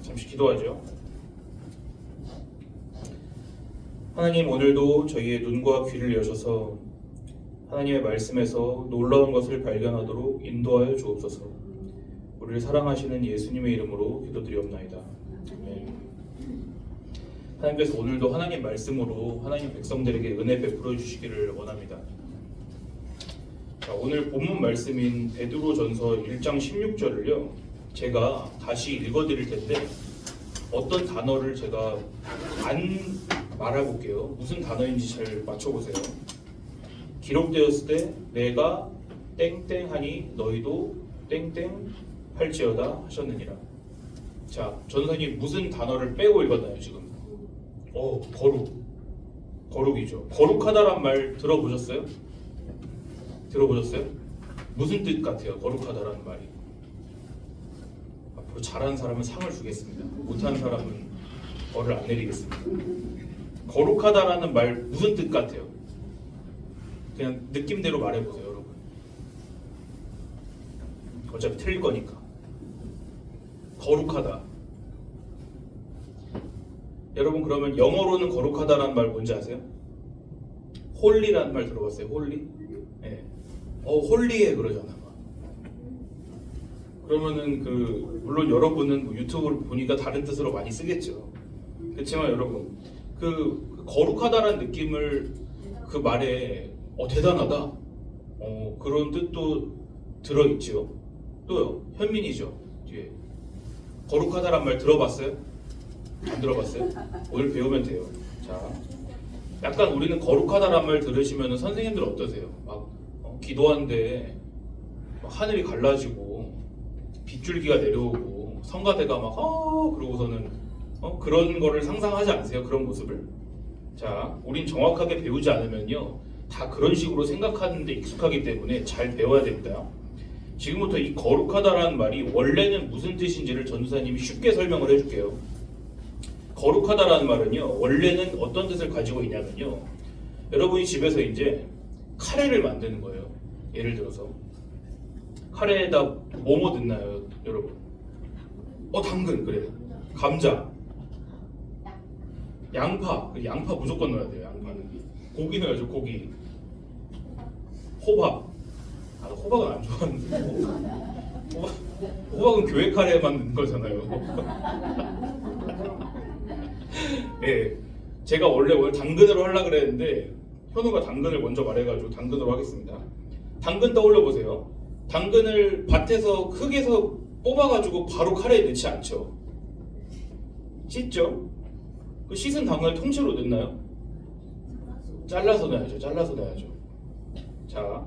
잠시 기도하죠. 하나님, 오늘도 저희의 눈과 귀를 여셔서 하나님의 말씀에서 놀라운 것을 발견하도록 인도하여 주옵소서. 우리를 사랑하시는 예수님의 이름으로 기도드리옵나이다. 아멘. 하나님께서 오늘도 하나님 말씀으로 하나님 백성들에게 은혜 베풀어 주시기를 원합니다. 자, 오늘 본문 말씀인 베드로전서 1장 16절을요 제가 다시 읽어드릴 텐데 어떤 단어를 제가 안 말해볼게요. 무슨 단어인지 잘 맞춰보세요. 기록되었을 때 내가 땡땡하니 너희도 땡땡 할지어다 하셨느니라. 자, 전사님 무슨 단어를 빼고 읽었나요 지금? 거룩이죠. 거룩하다란 말 들어보셨어요? 무슨 뜻 같아요? 거룩하다라는 말이. 앞으로 잘하는 사람은 상을 주겠습니다. 못하는 사람은 벌을 안 내리겠습니다. 거룩하다라는 말 무슨 뜻 같아요? 그냥 느낌대로 말해보세요, 여러분. 어차피 틀릴 거니까. 거룩하다. 여러분, 그러면 영어로는 거룩하다라는 말 뭔지 아세요? 홀리라는 말 들어봤어요? 홀리? 네. 홀리해 그러잖아. 그러면은 물론 여러분은 뭐 유튜브를 보니까 다른 뜻으로 많이 쓰겠죠. 그렇지만 여러분, 거룩하다라는 느낌을 그 말에 대단하다. 그런 뜻도 들어있죠. 또요, 현민이죠. 뒤에 거룩하다란 말 들어봤어요? 안 들어봤어요? 오늘 배우면 돼요. 자, 약간 우리는 거룩하다란 말 들으시면 선생님들 어떠세요? 막 기도하는데 막 하늘이 갈라지고 빗줄기가 내려오고 성가대가 막 그러고서는 그런 거를 상상하지 않으세요? 그런 모습을? 자, 우린 정확하게 배우지 않으면요 다 그런 식으로 생각하는데 익숙하기 때문에 잘 배워야 됩니다. 지금부터 이 거룩하다라는 말이 원래는 무슨 뜻인지를 전도사님이 쉽게 설명을 해줄게요. 거룩하다라는 말은요 원래는 어떤 뜻을 가지고 있냐면요, 여러분이 집에서 이제 카레를 만드는 거예요. 예를 들어서 카레에다 뭐뭐 넣나요, 여러분? 당근, 그래. 감자, 양파 무조건 넣어야 돼요. 양파는. 고기 넣어야죠. 고기. 호박. 호박은 안 좋아하는데. 호박은 교회 카레에만 넣는 거잖아요. 예, 제가 원래 오늘 당근으로 하려고 그랬는데 현우가 당근을 먼저 말해가지고 당근으로 하겠습니다. 당근 떠올려 보세요. 당근을 밭에서 흙에서 뽑아가지고 바로 카레에 넣지 않죠. 씻죠? 그 씻은 당근을 통째로 넣나요? 잘라서 넣어야죠. 자,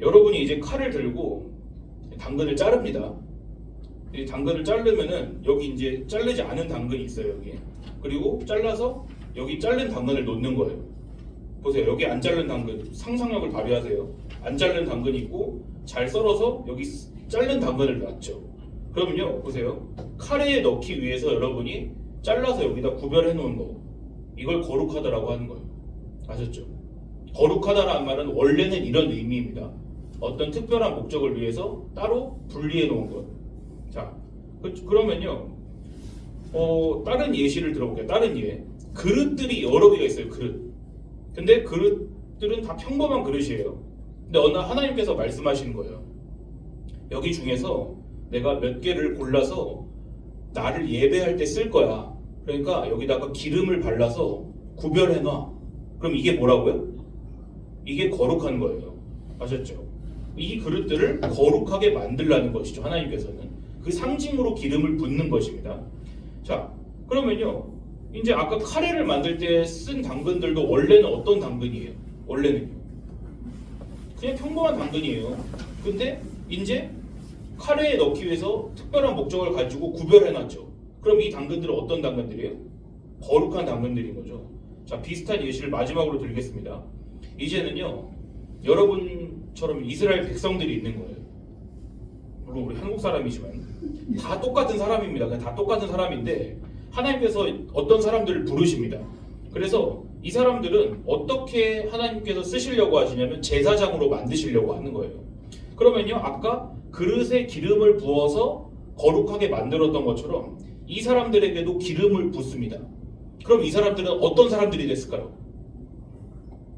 여러분이 이제 칼을 들고 당근을 자릅니다. 이 당근을 자르면은 여기 이제 자르지 않은 당근이 있어요. 여기. 그리고 잘라서 여기 자른 당근을 놓는 거예요. 보세요. 여기 안 자른 당근, 상상력을 발휘하세요. 안 자른 당근이 있고 잘 썰어서 여기 자른 당근을 놨죠. 그러면요, 보세요. 카레에 넣기 위해서 여러분이 잘라서 여기다 구별해 놓은 거, 이걸 거룩하다라고 하는 거예요. 아셨죠? 거룩하다라는 말은 원래는 이런 의미입니다. 어떤 특별한 목적을 위해서 따로 분리해 놓은 것. 자, 그러면요, 다른 예시를 들어볼게요. 다른 예. 그릇들이 여러 개가 있어요. 그릇. 근데 그릇들은 다 평범한 그릇이에요. 근데 어느 날 하나님께서 말씀하시는 거예요. 여기 중에서 내가 몇 개를 골라서 나를 예배할 때 쓸 거야. 그러니까 여기다가 기름을 발라서 구별해놔. 그럼 이게 뭐라고요? 이게 거룩한 거예요. 아셨죠? 이 그릇들을 거룩하게 만들라는 것이죠. 하나님께서는 그 상징으로 기름을 붓는 것입니다. 자, 그러면요, 이제 아까 카레를 만들 때 쓴 당근들도 원래는 어떤 당근이에요? 원래는 그냥 평범한 당근이에요. 근데 이제 카레에 넣기 위해서 특별한 목적을 가지고 구별해놨죠. 그럼 이 당근들은 어떤 당근들이에요? 거룩한 당근들인 거죠. 자, 비슷한 예시를 마지막으로 드리겠습니다. 이제는요, 여러분처럼 이스라엘 백성들이 있는 거예요. 물론 우리 한국 사람이지만 다 똑같은 사람입니다. 그냥 다 똑같은 사람인데 하나님께서 어떤 사람들을 부르십니다. 그래서 이 사람들은 어떻게 하나님께서 쓰시려고 하시냐면 제사장으로 만드시려고 하는 거예요. 그러면요, 아까 그릇에 기름을 부어서 거룩하게 만들었던 것처럼 이 사람들에게도 기름을 붓습니다. 그럼 이 사람들은 어떤 사람들이 됐을까요?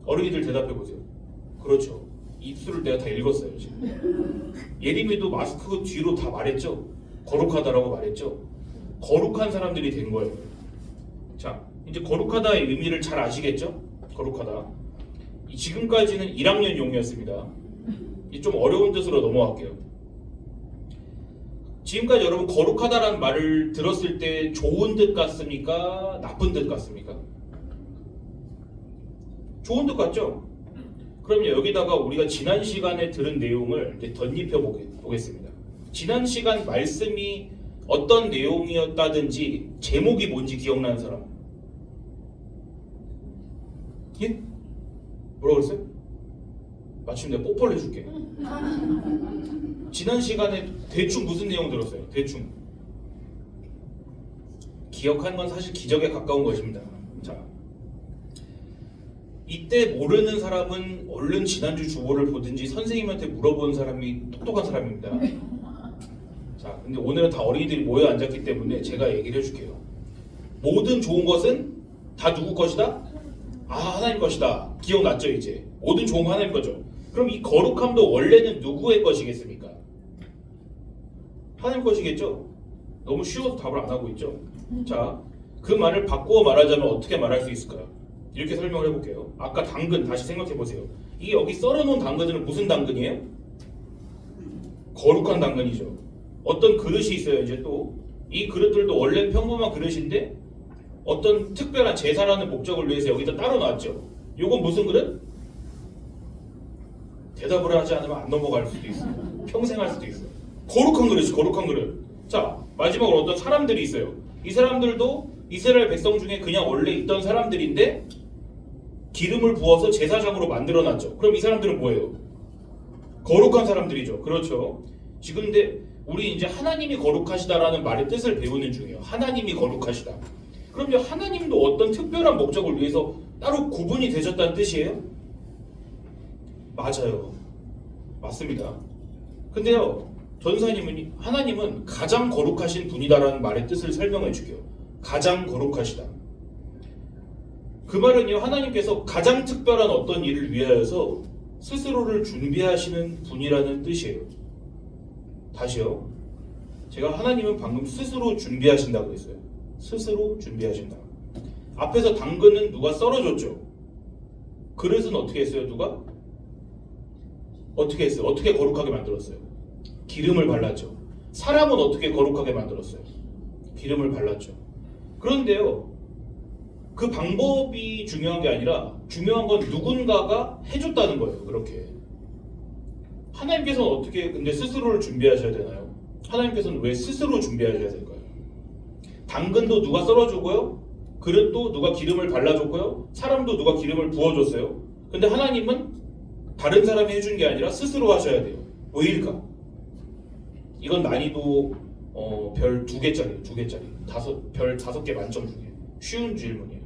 어린이들 대답해 보세요. 그렇죠. 입술을 내가 다 읽었어요 지금. 예림이도 마스크 뒤로 다 말했죠. 거룩하다라고 말했죠. 거룩한 사람들이 된 거예요. 자, 이제 거룩하다의 의미를 잘 아시겠죠? 거룩하다. 지금까지는 1학년 용이었습니다. 좀 어려운 뜻으로 넘어갈게요. 지금까지 여러분 거룩하다라는 말을 들었을 때 좋은 뜻 같습니까? 나쁜 뜻 같습니까? 좋은 뜻 같죠? 그럼 여기다가 우리가 지난 시간에 들은 내용을 이제 덧입혀 보겠습니다. 지난 시간 말씀이 어떤 내용이었다든지 제목이 뭔지 기억나는 사람? 예? 뭐라고 그랬어요? 마침 내가 뽀뽀를 해줄게. 지난 시간에 대충 무슨 내용 들었어요? 대충 기억하는 건 사실 기적에 가까운 것입니다. 자, 이때 모르는 사람은 얼른 지난주 주보를 보든지 선생님한테 물어본 사람이 똑똑한 사람입니다. 자, 근데 오늘은 다 어린이들이 모여 앉았기 때문에 제가 얘기를 해줄게요. 모든 좋은 것은 다 누구 것이다? 아, 하나님 것이다. 기억났죠 이제? 모든 좋은 거 하나님 거죠. 그럼 이 거룩함도 원래는 누구의 것이겠습니까? 하나님 것이겠죠? 너무 쉬워서 답을 안 하고 있죠? 자, 그 말을 바꾸어 말하자면 어떻게 말할 수 있을까요? 이렇게 설명을 해볼게요. 아까 당근 다시 생각해보세요. 이 여기 썰어놓은 당근은 무슨 당근이에요? 거룩한 당근이죠. 어떤 그릇이 있어요. 이제 또 이 그릇들도 원래는 평범한 그릇인데 어떤 특별한 제사라는 목적을 위해서 여기다 따로 놨죠. 요건 무슨 그릇? 대답을 하지 않으면 안 넘어갈 수도 있어요. 평생 할 수도 있어요. 거룩한 그릇이 거룩한 그릇. 자, 마지막으로 어떤 사람들이 있어요. 이 사람들도 이스라엘 백성 중에 그냥 원래 있던 사람들인데 기름을 부어서 제사장으로 만들어놨죠. 그럼 이 사람들은 뭐예요? 거룩한 사람들이죠. 그렇죠. 지금 근데 우리 이제 하나님이 거룩하시다라는 말의 뜻을 배우는 중이에요. 하나님이 거룩하시다. 그럼요, 하나님도 어떤 특별한 목적을 위해서 따로 구분이 되셨다는 뜻이에요? 맞아요. 맞습니다. 근데요, 전사님은 하나님은 가장 거룩하신 분이다라는 말의 뜻을 설명해 줄게요. 가장 거룩하시다. 그 말은요, 하나님께서 가장 특별한 어떤 일을 위하여서 스스로를 준비하시는 분이라는 뜻이에요. 다시요. 제가 하나님은 방금 스스로 준비하신다고 했어요. 스스로 준비하신다. 앞에서 당근은 누가 썰어줬죠. 그릇은 어떻게 했어요? 누가? 어떻게 했어요? 어떻게 거룩하게 만들었어요? 기름을 발랐죠. 사람은 어떻게 거룩하게 만들었어요? 기름을 발랐죠. 그런데요, 그 방법이 중요한 게 아니라 중요한 건 누군가가 해줬다는 거예요. 그렇게 하나님께서는 어떻게 근데 스스로를 준비하셔야 되나요? 하나님께서는 왜 스스로 준비하셔야 될까요? 당근도 누가 썰어주고요, 그릇도 누가 기름을 발라줬고요, 사람도 누가 기름을 부어줬어요. 근데 하나님은 다른 사람이 해준 게 아니라 스스로 하셔야 돼요. 왜일까? 이건 난이도 별 2개짜리예요. 2개짜리. 별 5개 만점 중에 쉬운 질문이에요.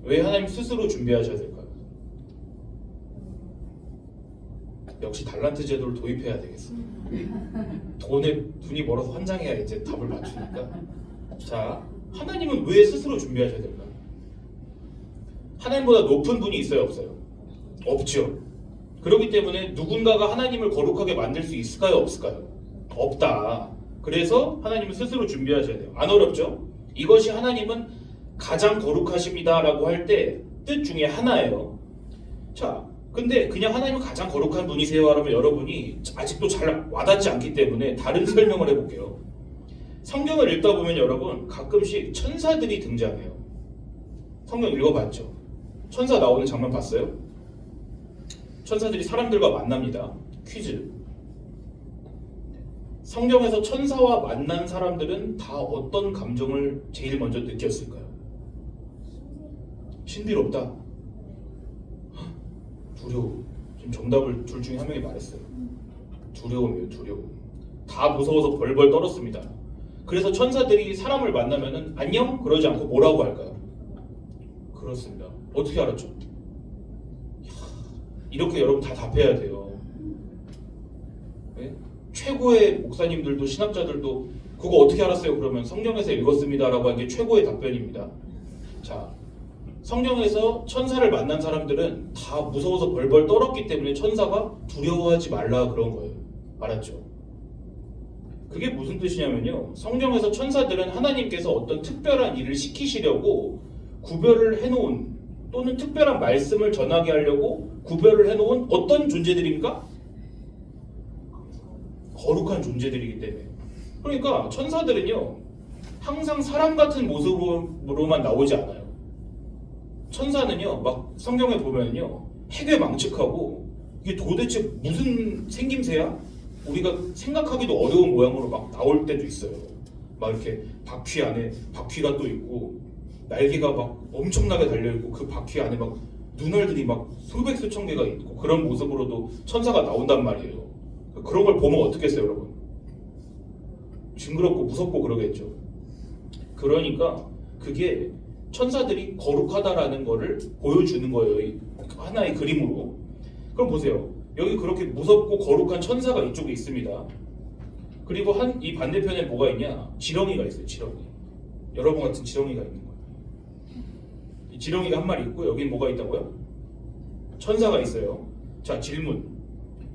왜 하나님 스스로 준비하셔야 될까요? 역시 달란트 제도를 도입해야 되겠어. 돈이 멀어서 환장해야 이제 답을 맞추니까. 자, 하나님은 왜 스스로 준비하셔야 될까요? 하나님보다 높은 분이 있어요, 없어요? 없죠. 그렇기 때문에 누군가가 하나님을 거룩하게 만들 수 있을까요, 없을까요? 없다. 그래서 하나님은 스스로 준비하셔야 돼요. 안 어렵죠? 이것이 하나님은 가장 거룩하십니다 라고 할 때 뜻 중에 하나예요. 자, 근데 그냥 하나님은 가장 거룩한 분이세요 하면 여러분이 아직도 잘 와닿지 않기 때문에 다른 설명을 해볼게요. 성경을 읽다 보면 여러분 가끔씩 천사들이 등장해요. 성경 읽어봤죠? 천사 나오는 장면 봤어요? 천사들이 사람들과 만납니다. 퀴즈. 성경에서 천사와 만난 사람들은 다 어떤 감정을 제일 먼저 느꼈을까요? 신비롭다. 두려움. 지금 정답을 둘 중에 한 명이 말했어요. 두려움이에요. 두려움. 다 무서워서 벌벌 떨었습니다. 그래서 천사들이 사람을 만나면은 안녕? 그러지 않고 뭐라고 할까요? 그렇습니다. 어떻게 알았죠? 이렇게 여러분 다 답해야 돼요. 네? 최고의 목사님들도 신학자들도 그거 어떻게 알았어요? 그러면 성경에서 읽었습니다라고 하는 게 최고의 답변입니다. 자, 성경에서 천사를 만난 사람들은 다 무서워서 벌벌 떨었기 때문에 천사가 두려워하지 말라 그런 거예요. 알았죠? 그게 무슨 뜻이냐면요. 성경에서 천사들은 하나님께서 어떤 특별한 일을 시키시려고 구별을 해놓은 또는 특별한 말씀을 전하게 하려고 구별을 해놓은 어떤 존재들입니까? 거룩한 존재들이기 때문에. 그러니까 천사들은요. 항상 사람 같은 모습으로만 나오지 않아요. 천사는요. 막 성경에 보면요. 해괴망측하고 이게 도대체 무슨 생김새야? 우리가 생각하기도 어려운 모양으로 막 나올 때도 있어요. 막 이렇게 바퀴 안에 바퀴가 또 있고 날개가 막 엄청나게 달려있고 그 바퀴 안에 막 눈알들이 막 수백 수천 개가 있고 그런 모습으로도 천사가 나온단 말이에요. 그런 걸 보면 어떻겠어요, 여러분? 징그럽고 무섭고 그러겠죠. 그러니까 그게 천사들이 거룩하다라는 거를 보여주는 거예요. 하나의 그림으로. 그럼 보세요. 여기 그렇게 무섭고 거룩한 천사가 이쪽에 있습니다. 그리고 이 반대편에 뭐가 있냐? 지렁이가 있어요. 지렁이. 여러분 같은 지렁이가 있는 거예요. 이 지렁이가 한 마리 있고 여긴 뭐가 있다고요? 천사가 있어요. 자, 질문.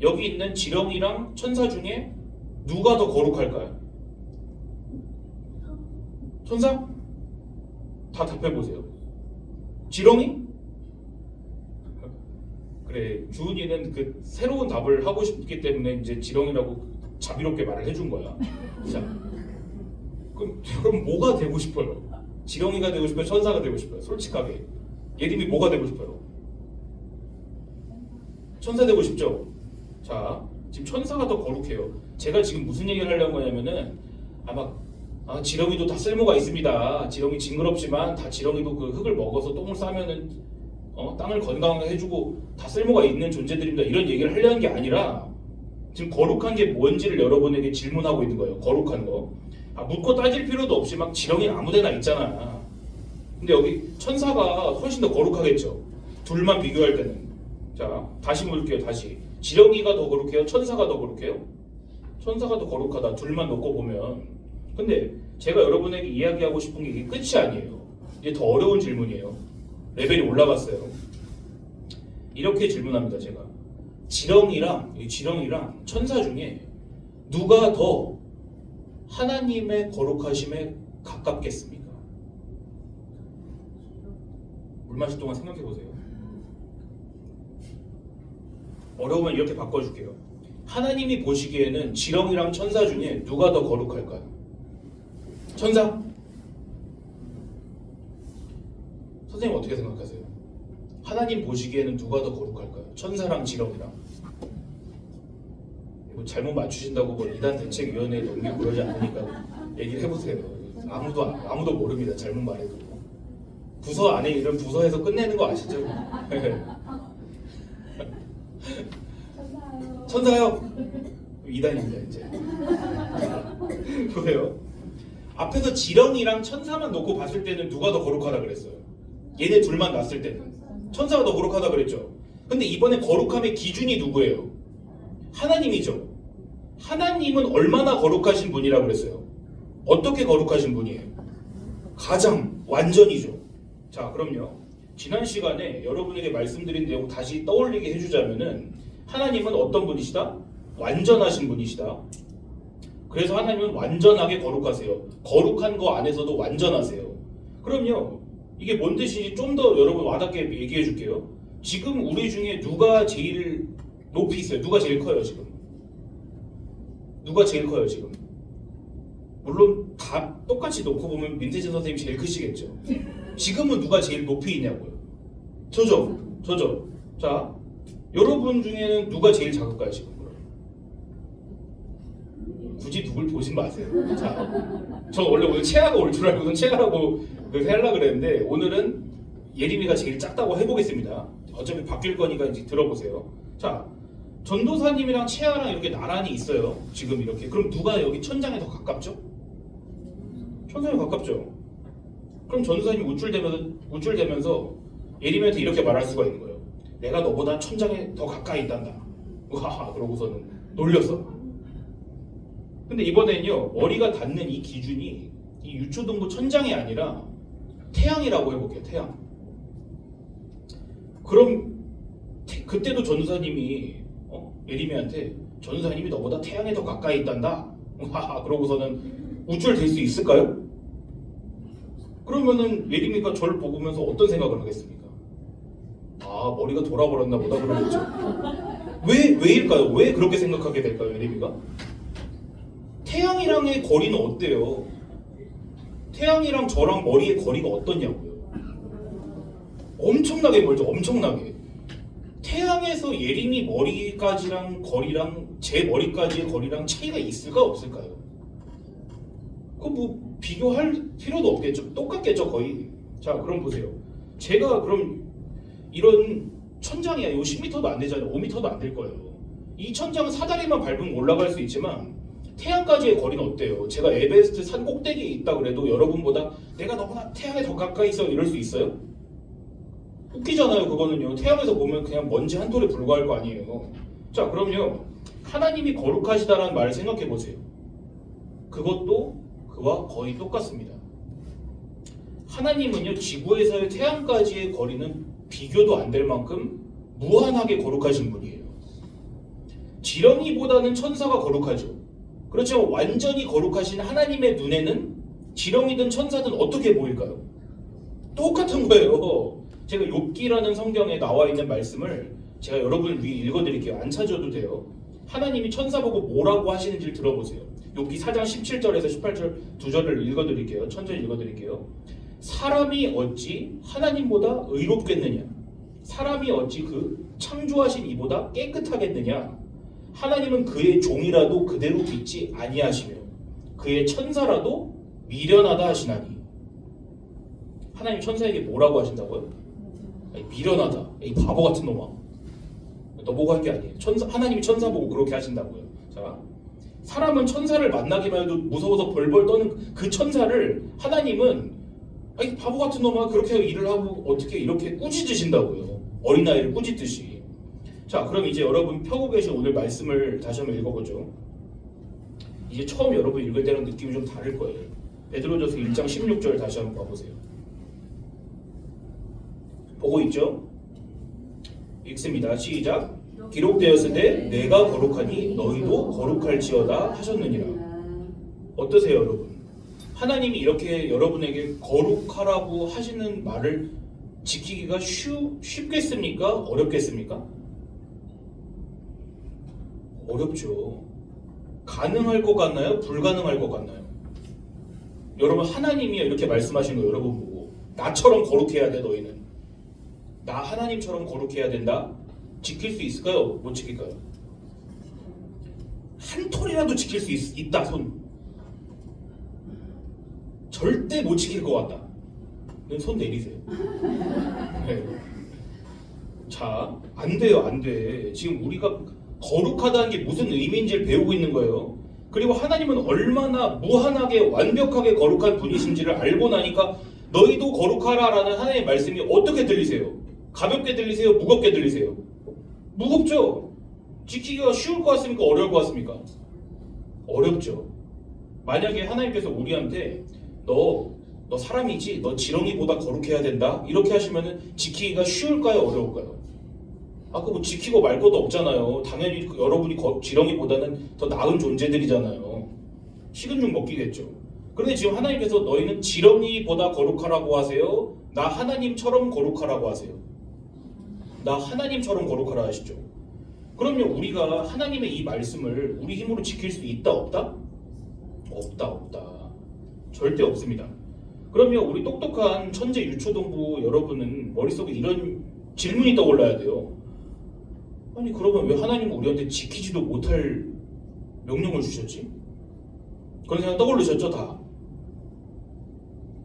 여기 있는 지렁이랑 천사 중에 누가 더 거룩할까요? 천사? 다 답해보세요. 지렁이? 그래, 주은이는 그 새로운 답을 하고 싶기 때문에 이제 지렁이라고 자비롭게 말을 해준 거야. 자, 그럼 여러분 뭐가 되고 싶어요? 지렁이가 되고 싶어요? 천사가 되고 싶어요? 솔직하게 예림이 뭐가 되고 싶어요? 천사 되고 싶죠? 자, 지금 천사가 더 거룩해요. 제가 지금 무슨 얘기를 하려고 하냐면은 지렁이도 다 쓸모가 있습니다. 지렁이 징그럽지만 다 지렁이도 그 흙을 먹어서 똥을 싸면은 땅을 건강하게 해주고 다 쓸모가 있는 존재들입니다. 이런 얘기를 하려는 게 아니라 지금 거룩한 게 뭔지를 여러분에게 질문하고 있는 거예요. 거룩한 거. 묻고 따질 필요도 없이 막 지렁이는 아무데나 있잖아. 근데 여기 천사가 훨씬 더 거룩하겠죠. 둘만 비교할 때는. 자, 다시 물을게요. 다시. 지렁이가 더 거룩해요? 천사가 더 거룩해요? 천사가 더 거룩하다. 둘만 놓고 보면. 근데 제가 여러분에게 이야기하고 싶은 게 이게 끝이 아니에요. 이게 더 어려운 질문이에요. 레벨이 올라갔어요. 이렇게 질문합니다. 제가. 지렁이랑 천사 중에 누가 더 하나님의 거룩하심에 가깝겠습니까? 물 마실 동안 생각해 보세요. 어려우면 이렇게 바꿔줄게요. 하나님이 보시기에는 지렁이랑 천사 중에 누가 더 거룩할까요? 천사? 선생님 어떻게 생각하세요? 하나님 보시기에는 누가 더 거룩할까요? 천사랑 지렁이랑. 뭐 잘못 맞추신다고 뭐 이단 대책위원회에 넘기고 그러지 않으니까 얘기를 해보세요. 아무도 모릅니다. 잘못 말해도. 부서 안에 일은 부서에서 끝내는 거 아시죠? 천사요. 이단입니다 이제. 보세요. 앞에서 지렁이랑 천사만 놓고 봤을 때는 누가 더 거룩하다 그랬어요? 얘네 둘만 놨을 때는 천사가 더 거룩하다 그랬죠. 근데 이번에 거룩함의 기준이 누구예요? 하나님이죠. 하나님은 얼마나 거룩하신 분이라고 그랬어요? 어떻게 거룩하신 분이에요? 가장 완전이죠. 자, 그럼요. 지난 시간에 여러분에게 말씀드린 내용 다시 떠올리게 해주자면은 하나님은 어떤 분이시다? 완전하신 분이시다. 그래서 하나님은 완전하게 거룩하세요. 거룩한 거 안에서도 완전하세요. 그럼요. 이게 뭔 뜻인지 좀 더 여러분 와닿게 얘기해 줄게요. 지금 우리 중에 누가 제일 높이 있어요? 누가 제일 커요 지금? 누가 제일 커요 지금? 물론 다 똑같이 놓고 보면 민태진 선생님 제일 크시겠죠. 지금은 누가 제일 높이 있냐고요? 저죠. 자, 여러분 중에는 누가 제일 작을까요 지금? 굳이 누굴 보지 마세요. 자, 저 원래 오늘 채아가 올 줄 알고는 채아라고 하려고 그랬는데 오늘은 예림이가 제일 작다고 해보겠습니다. 어차피 바뀔 거니까 이제 들어보세요. 자, 전도사님이랑 채아랑 이렇게 나란히 있어요. 지금 이렇게. 그럼 누가 여기 천장에 더 가깝죠? 천장에 가깝죠. 그럼 전도사님이 우쭐대면서 예림이한테 이렇게 말할 수가 있는 거예요. 내가 너보다 천장에 더 가까이 있단다. 와, 그러고서는 놀렸어. 근데 이번에는요, 머리가 닿는 이 기준이 이 유초등부 천장이 아니라 태양이라고 해볼게요. 태양. 그럼 그때도 전도사님이 예림이한테 전도사님이 너보다 태양에 더 가까이 있단다. 와, 그러고서는 우쭐댈 수 있을까요? 그러면은 예림이가 저를 보면서 어떤 생각을 하겠습니까? 아, 머리가 돌아버렸나 보다 그러겠죠. 왜일까요? 왜 그렇게 생각하게 될까요, 예림이가? 태양이랑의 거리는 어때요? 태양이랑 저랑 머리의 거리가 어떠냐고요? 엄청나게 멀죠. 엄청나게. 태양에서 예림이 머리까지랑 거리랑 제 머리까지의 거리랑 차이가 있을까 없을까요? 그거 뭐 비교할 필요도 없겠죠. 똑같겠죠 거의. 자, 그럼 보세요. 제가 그럼 이런 천장이야. 이거 10m도 안 되잖아요. 5m도 안 될 거예요. 이 천장은 사다리만 밟으면 올라갈 수 있지만 태양까지의 거리는 어때요? 제가 에베레스트 산 꼭대기에 있다 그래도 여러분보다 내가 너보다 태양에 더 가까이 있어 이럴 수 있어요? 웃기잖아요. 그거는요. 태양에서 보면 그냥 먼지 한 톨에 불과할 거 아니에요. 자, 그럼요. 하나님이 거룩하시다라는 말을 생각해 보세요. 그것도 그와 거의 똑같습니다. 하나님은요, 지구에서의 태양까지의 거리는 비교도 안 될 만큼 무한하게 거룩하신 분이에요. 지렁이보다는 천사가 거룩하죠. 그렇지만 완전히 거룩하신 하나님의 눈에는 지렁이든 천사든 어떻게 보일까요? 똑같은 거예요. 제가 욥기라는 성경에 나와 있는 말씀을 제가 여러분을 위해 읽어드릴게요. 안 찾아도 돼요. 하나님이 천사 보고 뭐라고 하시는지를 들어보세요. 욥기 4장 17절에서 18절 두 절을 읽어드릴게요. 천천히 읽어드릴게요. 사람이 어찌 하나님보다 의롭겠느냐? 사람이 어찌 그 창조하신 이보다 깨끗하겠느냐? 하나님은 그의 종이라도 그대로 믿지 아니하시며 그의 천사라도 미련하다 하시나니. 하나님 천사에게 뭐라고 하신다고요? 아니, 미련하다. 이 바보 같은 놈아. 너 보고 한 게 아니에요. 하나님이 천사 보고 그렇게 하신다고요. 자, 사람은 천사를 만나기만 해도 무서워서 벌벌 떠는 그 천사를 하나님은 아니, 바보 같은 놈아 그렇게 일을 하고 어떻게 이렇게 꾸짖으신다고요. 어린아이를 꾸짖듯이. 자, 그럼 이제 여러분 펴고 계신 오늘 말씀을 다시 한번 읽어보죠. 이제 처음 여러분 읽을 때랑 느낌이 좀 다를 거예요. 베드로전서 1장 16절 다시 한번 봐보세요. 보고 있죠? 읽습니다. 시작. 기록되었으되 내가 거룩하니 너희도 거룩할지어다 하셨느니라. 어떠세요, 여러분? 하나님이 이렇게 여러분에게 거룩하라고 하시는 말을 지키기가 쉽겠습니까? 어렵겠습니까? 어렵죠. 가능할 것 같나요? 불가능할 것 같나요? 여러분, 하나님이 이렇게 말씀하신 거 여러분 보고 나처럼 거룩해야 돼 너희는. 나 하나님처럼 거룩해야 된다. 지킬 수 있을까요? 못 지킬까요? 한 톨이라도 지킬 수 있다 손. 절대 못 지킬 것 같다. 손 내리세요. 네. 자, 안 돼요, 안 돼. 지금 우리가 거룩하다는 게 무슨 의미인지를 배우고 있는 거예요. 그리고 하나님은 얼마나 무한하게 완벽하게 거룩한 분이신지를 알고 나니까 너희도 거룩하라라는 하나님의 말씀이 어떻게 들리세요? 가볍게 들리세요? 무겁게 들리세요? 무겁죠? 지키기가 쉬울 것 같습니까? 어려울 것 같습니까? 어렵죠. 만약에 하나님께서 우리한테 너 사람이지? 너 지렁이보다 거룩해야 된다? 이렇게 하시면은 지키기가 쉬울까요? 어려울까요? 아까 뭐 지키고 말 것도 없잖아요. 당연히 여러분이 지렁이보다는 더 나은 존재들이잖아요. 식은 죽 먹기겠죠. 그런데 지금 하나님께서 너희는 지렁이보다 거룩하라고 하세요? 나 하나님처럼 거룩하라고 하세요? 나 하나님처럼 거룩하라 하시죠. 그럼요, 우리가 하나님의 이 말씀을 우리 힘으로 지킬 수 있다 없다? 없다. 절대 없습니다. 그럼요, 우리 똑똑한 천재 유초동부 여러분은 머릿속에 이런 질문이 떠올라야 돼요. 아니, 그러면 왜 하나님은 우리한테 지키지도 못할 명령을 주셨지? 그런 생각 떠올리셨죠? 다.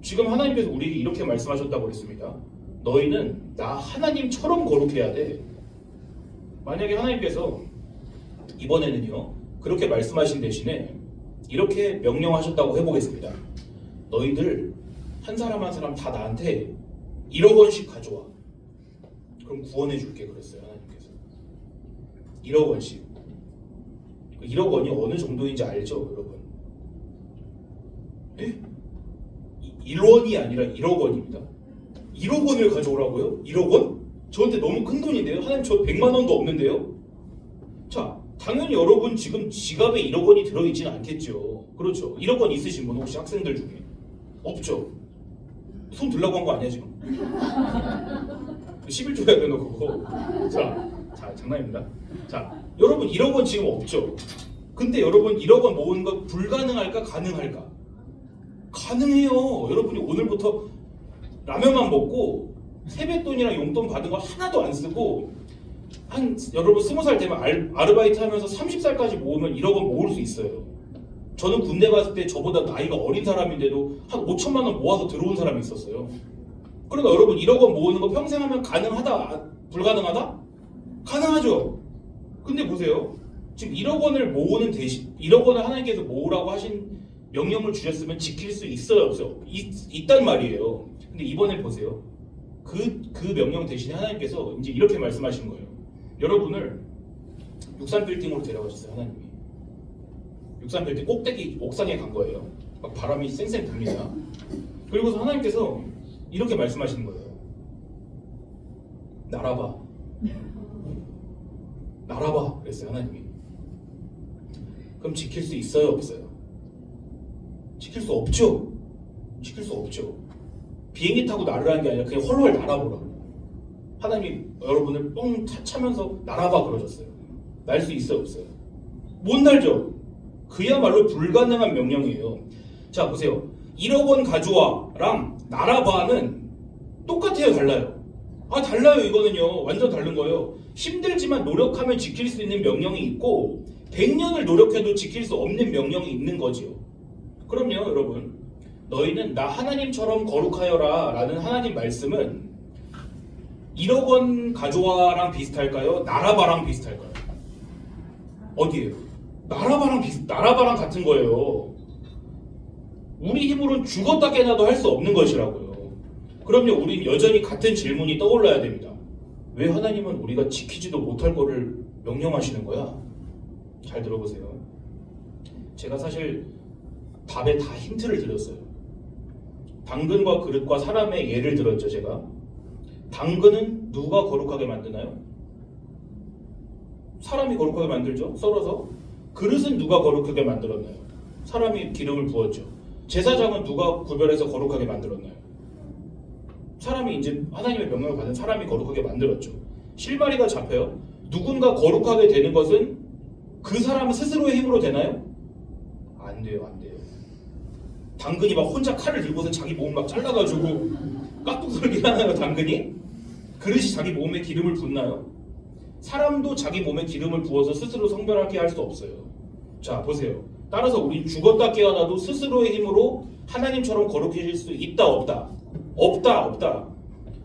지금 하나님께서 우리에게 이렇게 말씀하셨다고 그랬습니다. 너희는 나 하나님처럼 거룩해야 돼. 만약에 하나님께서 이번에는요, 그렇게 말씀하신 대신에 이렇게 명령하셨다고 해보겠습니다. 너희들 한 사람 한 사람 다 나한테 1억 원씩 가져와. 그럼 구원해 줄게 그랬어요, 하나님께서. 1억 원씩. 1억 원이 어느 정도인지 알죠, 여러분? 네? 1원이 아니라 1억 원입니다. 1억 원을 가져오라고요? 1억 원? 저한테 너무 큰 돈인데요? 하나님 저 100만 원도 없는데요? 자, 당연히 여러분 지금 지갑에 1억 원이 들어있지는 않겠죠. 그렇죠? 1억 원 있으신 분 혹시 학생들 중에? 없죠? 손 들라고 한 거 아니야 지금? 11조 해야 되나 그거? 자, 장난입니다. 자, 여러분 1억 원 지금 없죠? 근데 여러분 1억 원 모으는 거 불가능할까? 가능할까? 가능해요. 여러분이 오늘부터 라면만 먹고 세뱃돈이랑 용돈 받은 거 하나도 안 쓰고 여러분 20살 되면 아르바이트 하면서 30살까지 모으면 1억 원 모을 수 있어요. 저는 군대 갔을 때 저보다 나이가 어린 사람인데도 한 5천만 원 모아서 들어온 사람이 있었어요. 그러니까 여러분 1억 원 모으는 거 평생 하면 가능하다? 불가능하다? 가능하죠. 근데 보세요. 지금 1억 원을 모으는 대신 1억 원을 하나님께서 모으라고 하신 명령을 주셨으면 지킬 수 있어요, 없어요? 있단 말이에요. 근데 이번에 보세요. 그 명령 대신에 하나님께서 이제 이렇게 말씀하신 거예요. 여러분을 63빌딩으로 데려가셨어요, 하나님이. 63빌딩 꼭대기 옥상에 간 거예요. 막 바람이 쌩쌩 붑니다. 그리고서 하나님께서 이렇게 말씀하시는 거예요. 날아봐. 날아봐. 그랬어요, 하나님이. 그럼 지킬 수 있어요, 없어요? 지킬 수 없죠. 지킬 수 없죠. 비행기 타고 날으라는 게 아니라 그냥 헐헐 날아보라고. 하나님이 여러분을 뻥 차면서 날아봐 그러셨어요. 날 수 있어요, 없어요? 못 날죠. 그야말로 불가능한 명령이에요. 자, 보세요. 1억 원 가져와랑 날아봐는 똑같아요, 달라요? 달라요. 이거는요. 완전 다른 거예요. 힘들지만 노력하면 지킬 수 있는 명령이 있고 100년을 노력해도 지킬 수 없는 명령이 있는 거지요. 그럼요, 여러분. 너희는 나 하나님처럼 거룩하여라 라는 하나님 말씀은 1억 원 가져와랑 비슷할까요? 날아봐랑 비슷할까요? 어디예요? 날아봐랑 같은 거예요. 우리 힘으로는 죽었다 깨나도 할 수 없는 것이라고요. 그럼요, 우린 여전히 같은 질문이 떠올라야 됩니다. 왜 하나님은 우리가 지키지도 못할 거를 명령하시는 거야? 잘 들어보세요. 제가 사실 답에 다 힌트를 드렸어요. 당근과 그릇과 사람의 예를 들었죠, 제가. 당근은 누가 거룩하게 만드나요? 사람이 거룩하게 만들죠, 썰어서. 그릇은 누가 거룩하게 만들었나요? 사람이 기름을 부었죠. 제사장은 누가 구별해서 거룩하게 만들었나요? 사람이 이제 하나님의 명령을 받은 사람이 거룩하게 만들었죠. 실마리가 잡혀요. 누군가 거룩하게 되는 것은 그 사람 스스로의 힘으로 되나요? 안 돼요, 안 돼요. 당근이 막 혼자 칼을 들고서 자기 몸을 막 잘라가지고 깍둑썰기 하나요, 당근이? 그릇이 자기 몸에 기름을 붓나요? 사람도 자기 몸에 기름을 부어서 스스로 성별하게 할 수 없어요. 자, 보세요. 따라서 우린 죽었다 깨어나도 스스로의 힘으로 하나님처럼 거룩해질 수 있다, 없다? 없다, 없다.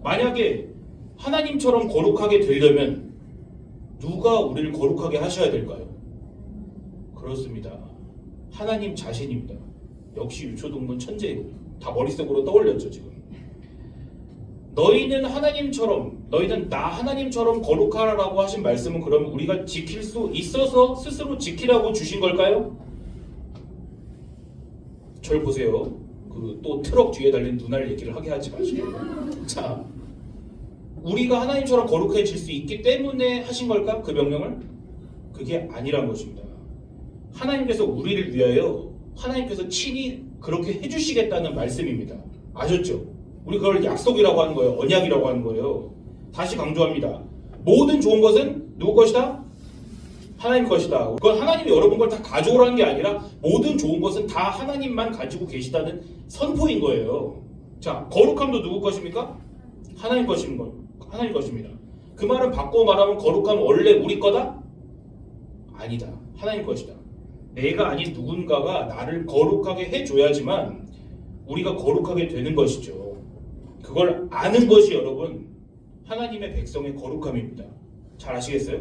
만약에 하나님처럼 거룩하게 되려면 누가 우리를 거룩하게 하셔야 될까요? 그렇습니다. 하나님 자신입니다. 역시 유초동문 천재이군요. 다 머릿속으로 떠올렸죠, 지금. 너희는 나 하나님처럼 거룩하라고 하신 말씀은 그럼 우리가 지킬 수 있어서 스스로 지키라고 주신 걸까요? 절 보세요. 또 트럭 뒤에 달린 눈알 얘기를 하게 하지 마시고. 자, 우리가 하나님처럼 거룩해질 수 있기 때문에 하신 걸까? 그 명령을? 그게 아니란 것입니다. 하나님께서 우리를 위하여 하나님께서 친히 그렇게 해주시겠다는 말씀입니다. 아셨죠? 우리 그걸 약속이라고 하는 거예요. 언약이라고 하는 거예요. 다시 강조합니다. 모든 좋은 것은 누구 것이다? 하나님 것이다. 그건 하나님이 여러분 걸 다 가져오라는 게 아니라 모든 좋은 것은 다 하나님만 가지고 계시다는 선포인 거예요. 자, 거룩함도 누구 것입니까? 하나님 것입니다. 그 말은 바꿔 말하면 거룩함은 원래 우리 거다? 아니다. 하나님 것이다. 내가 아닌 누군가가 나를 거룩하게 해줘야지만 우리가 거룩하게 되는 것이죠. 그걸 아는 것이 여러분 하나님의 백성의 거룩함입니다. 잘 아시겠어요?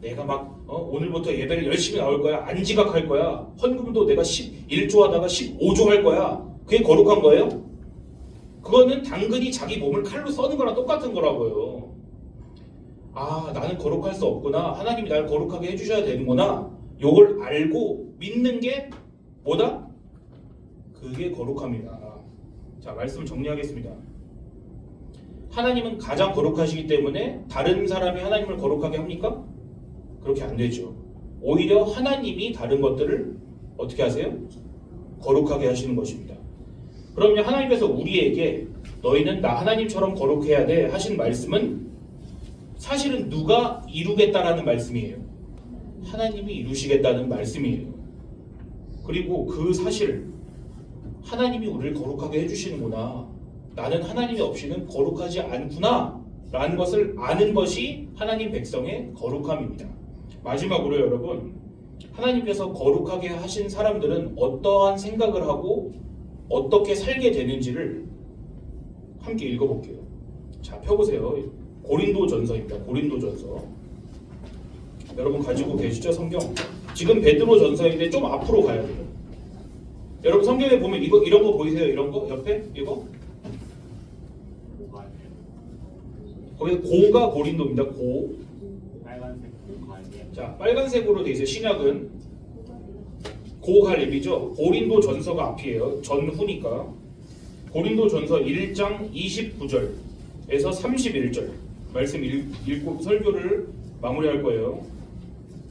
내가 막 오늘부터 예배를 열심히 나올 거야. 안 지각할 거야. 헌금도 내가 11조 하다가 15조 할 거야. 그게 거룩한 거예요? 그거는 당근이 자기 몸을 칼로 써는 거랑 똑같은 거라고요. 나는 거룩할 수 없구나. 하나님이 나를 거룩하게 해주셔야 되는구나 요걸 알고 믿는 게 뭐다? 그게 거룩함이다. 자, 말씀 정리하겠습니다. 하나님은 가장 거룩하시기 때문에 다른 사람이 하나님을 거룩하게 합니까? 그렇게 안 되죠. 오히려 하나님이 다른 것들을 어떻게 하세요? 거룩하게 하시는 것입니다. 그럼요, 하나님께서 우리에게 너희는 나 하나님처럼 거룩해야 돼 하신 말씀은 사실은 누가 이루겠다라는 말씀이에요. 하나님이 이루시겠다는 말씀이에요. 그리고 그 사실, 하나님이 우리를 거룩하게 해주시는구나, 나는 하나님이 없이는 거룩하지 않구나 라는 것을 아는 것이 하나님 백성의 거룩함입니다. 마지막으로 여러분, 하나님께서 거룩하게 하신 사람들은 어떠한 생각을 하고 어떻게 살게 되는지를 함께 읽어볼게요. 자, 펴보세요. 고린도전서입니다. 고린도전서. 여러분 가지고 계시죠? 성경. 지금 베드로전서인데 좀 앞으로 가야 돼요. 여러분 성경에 보면 이런 거 보이세요? 이런 거? 옆에? 이거? 거기 고가 고린도입니다. 고. 빨간색 고갈이에요. 자, 빨간색으로 돼 있어요. 신약은 고갈입이죠. 고린도전서가 앞이에요. 전후니까. 고린도전서 1장 29절에서 31절 말씀 읽고 설교를 마무리할 거예요.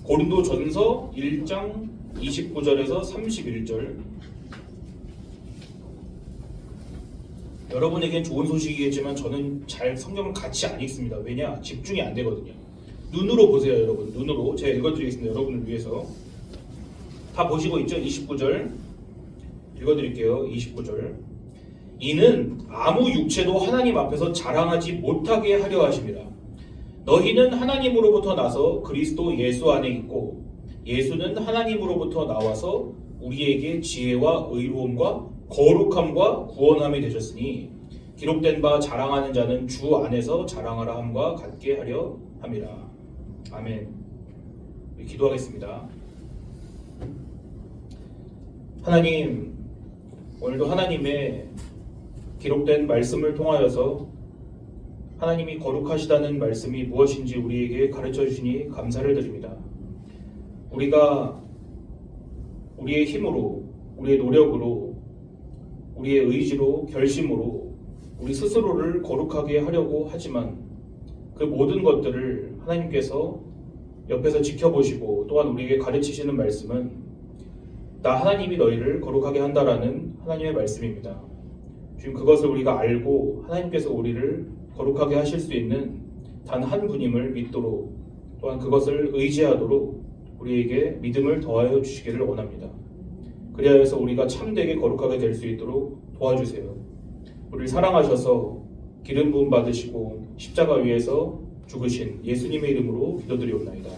고린도전서 1장 29절에서 31절. 여러분에겐 좋은 소식이겠지만 저는 잘 성경을 같이 안 읽습니다. 왜냐? 집중이 안 되거든요. 눈으로 보세요, 여러분. 눈으로. 제가 읽어드리겠습니다. 여러분을 위해서. 다 보시고 있죠? 29절 읽어드릴게요. 29절. 이는 아무 육체도 하나님 앞에서 자랑하지 못하게 하려 하십니다. 너희는 하나님으로부터 나서 그리스도 예수 안에 있고 예수는 하나님으로부터 나와서 우리에게 지혜와 의로움과 거룩함과 구원함이 되셨으니 기록된 바 자랑하는 자는 주 안에서 자랑하라 함과 같게 하려 함이라. 아멘. 기도하겠습니다. 하나님, 오늘도 하나님의 기록된 말씀을 통하여서 하나님이 거룩하시다는 말씀이 무엇인지 우리에게 가르쳐 주시니 감사를 드립니다. 우리가 우리의 힘으로, 우리의 노력으로, 우리의 의지로, 결심으로 우리 스스로를 거룩하게 하려고 하지만 그 모든 것들을 하나님께서 옆에서 지켜보시고 또한 우리에게 가르치시는 말씀은 나 하나님이 너희를 거룩하게 한다라는 하나님의 말씀입니다. 지금 그것을 우리가 알고 하나님께서 우리를 거룩하게 하실 수 있는 단 한 분임을 믿도록 또한 그것을 의지하도록 우리에게 믿음을 더하여 주시기를 원합니다. 그리하여서 우리가 참되게 거룩하게 될 수 있도록 도와주세요. 우리를 사랑하셔서 기름 부음 받으시고 십자가 위에서 죽으신 예수님의 이름으로 기도드리옵나이다.